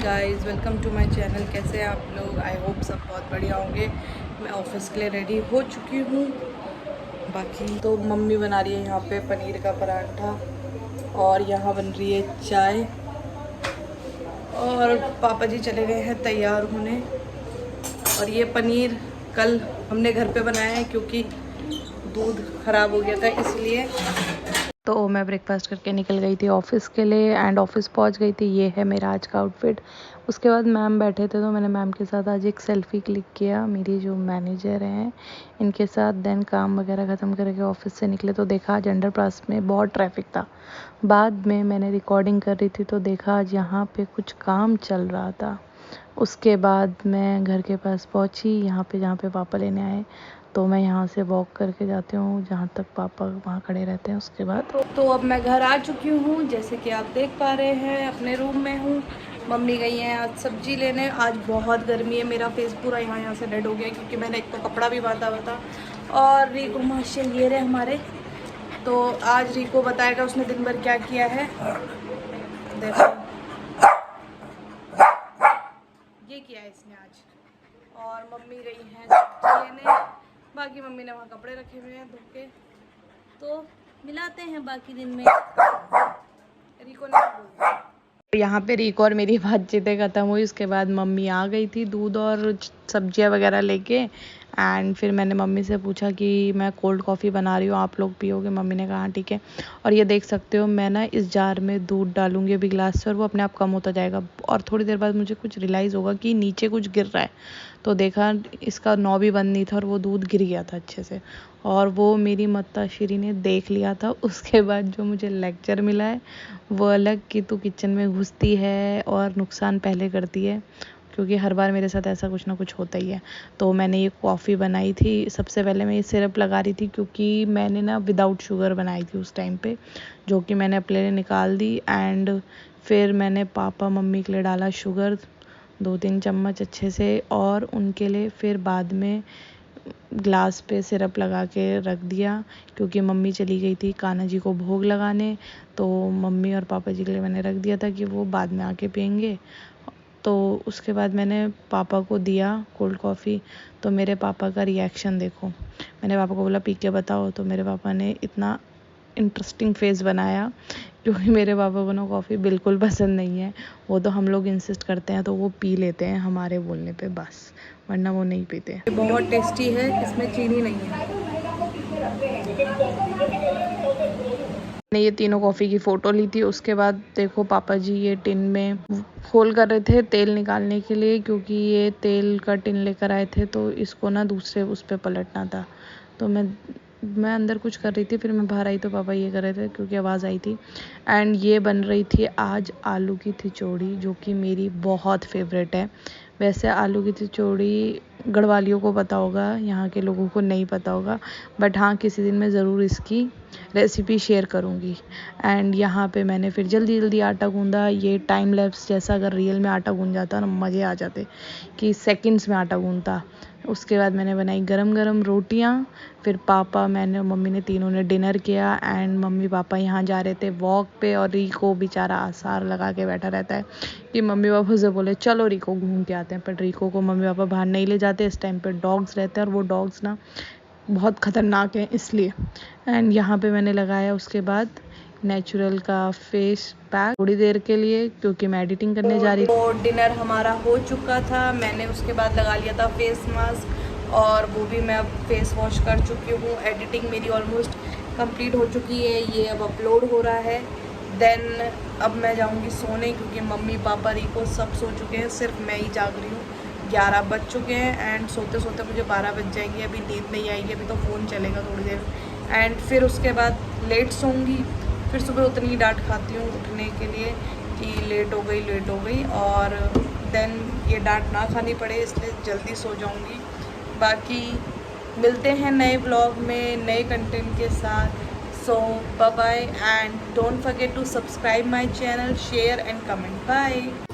Guys welcome to my channel. कैसे हैं आप लोग? आई होप सब बहुत बढ़िया होंगे। मैं ऑफिस के लिए रेडी हो चुकी हूँ। बाकी तो मम्मी बना रही है यहाँ पे पनीर का पराठा और यहाँ बन रही है चाय और पापा जी चले गए हैं तैयार होने। और ये पनीर कल हमने घर पे बनाया है क्योंकि दूध ख़राब हो गया था इसलिए। तो मैं ब्रेकफास्ट करके निकल गई थी ऑफ़िस के लिए एंड ऑफ़िस पहुंच गई थी। ये है मेरा आज का आउटफिट। उसके बाद मैम बैठे थे तो मैंने मैम के साथ आज एक सेल्फ़ी क्लिक किया, मेरी जो मैनेजर हैं इनके साथ। देन काम वगैरह ख़त्म करके ऑफ़िस से निकले तो देखा आज अंडरपास में बहुत ट्रैफिक था। बाद में मैंने रिकॉर्डिंग कर रही थी तो देखा आज यहाँ पे कुछ काम चल रहा था। उसके बाद मैं घर के पास पहुँची, यहाँ पे जहाँ पे पापा लेने आए। तो मैं यहाँ से वॉक करके जाती हूँ जहाँ तक पापा वहाँ खड़े रहते हैं। उसके बाद तो अब मैं घर आ चुकी हूँ, जैसे कि आप देख पा रहे हैं अपने रूम में हूँ। मम्मी गई हैं आज सब्जी लेने। आज बहुत गर्मी है, मेरा फेस पूरा यहाँ से रेड हो गया क्योंकि मैंने एक तो कपड़ा भी बांधा हुआ था। और रिको माशा ये रहे हमारे। तो आज रिको बताएगा उसने दिन भर क्या किया है। देखो ये किया है इसने आज। और मम्मी गई हैं सब्जी लेने। बाकी मम्मी ने वहाँ कपड़े रखे हुए हैं धो के। तो मिलाते हैं बाकी दिन में। रिको ने यहाँ पे रिको और मेरी बातचीतें ख़त्म हुई। उसके बाद मम्मी आ गई थी दूध और सब्जियाँ वगैरह लेके। एंड फिर मैंने मम्मी से पूछा कि मैं कोल्ड कॉफ़ी बना रही हूँ, आप लोग पियोगे? मम्मी ने कहा हाँ ठीक है। और ये देख सकते हो मैं ना इस जार में दूध डालूंगी अभी ग्लास से और वो अपने आप कम होता जाएगा। और थोड़ी देर बाद मुझे कुछ रियलाइज़ होगा कि नीचे कुछ गिर रहा है। तो देखा इसका नॉब भी बंद नहीं था और वो दूध गिर गया था अच्छे से। और वो मेरी माताश्री ने देख लिया था। उसके बाद जो मुझे लेक्चर मिला है वो अलग कि तू किचन में घुसती है और नुकसान पहले करती है, क्योंकि हर बार मेरे साथ ऐसा कुछ ना कुछ होता ही है। तो मैंने ये कॉफ़ी बनाई थी। सबसे पहले मैं ये सिरप लगा रही थी क्योंकि मैंने ना विदाउट शुगर बनाई थी उस टाइम पे, जो कि मैंने अपने लिए निकाल दी। एंड फिर मैंने पापा मम्मी के लिए डाला शुगर 2-3 चम्मच अच्छे से और उनके लिए फिर बाद में ग्लास पे सिरप लगा के रख दिया क्योंकि मम्मी चली गई थी कान्हा जी को भोग लगाने। तो मम्मी और पापा जी के लिए मैंने रख दिया था कि वो बाद में आके पियेंगे। तो उसके बाद मैंने पापा को दिया कोल्ड कॉफ़ी। तो मेरे पापा का रिएक्शन देखो। मैंने पापा को बोला पी के बताओ, तो मेरे पापा ने इतना इंटरेस्टिंग फेस बनाया क्योंकि मेरे पापा को ना कॉफ़ी बिल्कुल पसंद नहीं है। वो तो हम लोग इंसिस्ट करते हैं तो वो पी लेते हैं हमारे बोलने पे बस, वरना वो नहीं पीते। बहुत टेस्टी है, इसमें चीनी नहीं है। मैंने ये तीनों कॉफ़ी की फ़ोटो ली थी। उसके बाद देखो पापा जी ये टिन में होल कर रहे थे तेल निकालने के लिए, क्योंकि ये तेल का टिन लेकर आए थे तो इसको ना दूसरे उस पर पलटना था। तो मैं अंदर कुछ कर रही थी, फिर मैं बाहर आई तो पापा ये कर रहे थे क्योंकि आवाज़ आई थी। एंड ये बन रही थी आज आलू की खिचड़ी, जो कि मेरी बहुत फेवरेट है। वैसे आलू की खिचड़ी गढ़वालियों को पता होगा, यहाँ के लोगों को नहीं पता होगा, बट हाँ किसी दिन मैं ज़रूर इसकी रेसिपी शेयर करूँगी। एंड यहाँ पे मैंने फिर जल्दी जल्दी आटा गूंदा। ये टाइम लैप्स जैसा अगर रियल में आटा गूंद जाता ना मज़े आ जाते कि सेकंड्स में आटा गूंदता। उसके बाद मैंने बनाई गरम गरम रोटियाँ। फिर पापा मैंने और मम्मी ने तीनों ने डिनर किया। एंड मम्मी पापा यहाँ जा रहे थे वॉक पे और रिको बेचारा आसार लगा के बैठा रहता है कि मम्मी पापा से बोले चलो रिको घूम के आते हैं, पर रिको को मम्मी पापा बाहर नहीं ले जाते। इस टाइम पे डॉग्स रहते हैं और वो डॉग्स ना बहुत ख़तरनाक हैं इसलिए। एंड यहाँ पे मैंने लगाया उसके बाद नेचुरल का फेस पैक थोड़ी देर के लिए क्योंकि मैं एडिटिंग करने जा रही थी। तो डिनर हमारा हो चुका था। मैंने उसके बाद लगा लिया था फेस मास्क और वो भी मैं अब फेस वॉश कर चुकी हूँ। एडिटिंग मेरी ऑलमोस्ट कंप्लीट हो चुकी है, ये अब अपलोड हो रहा है। देन अब मैं जाऊँगी सोने क्योंकि मम्मी पापा रिको सब सो चुके हैं, सिर्फ मैं ही जाग रही हूँ। 11 बज चुके हैं एंड सोते सोते मुझे 12 बज जाएंगे। अभी नींद नहीं आएगी, अभी तो फ़ोन चलेगा थोड़ी देर। एंड फिर उसके बाद लेट सोऊंगी। फिर सुबह उतनी डांट खाती हूँ उठने के लिए कि लेट हो गई। और देन ये डांट ना खानी पड़े इसलिए जल्दी सो जाऊँगी। बाकी मिलते हैं नए ब्लॉग में नए कंटेंट के साथ। So bye bye and don't forget to subscribe my channel, share and comment. Bye.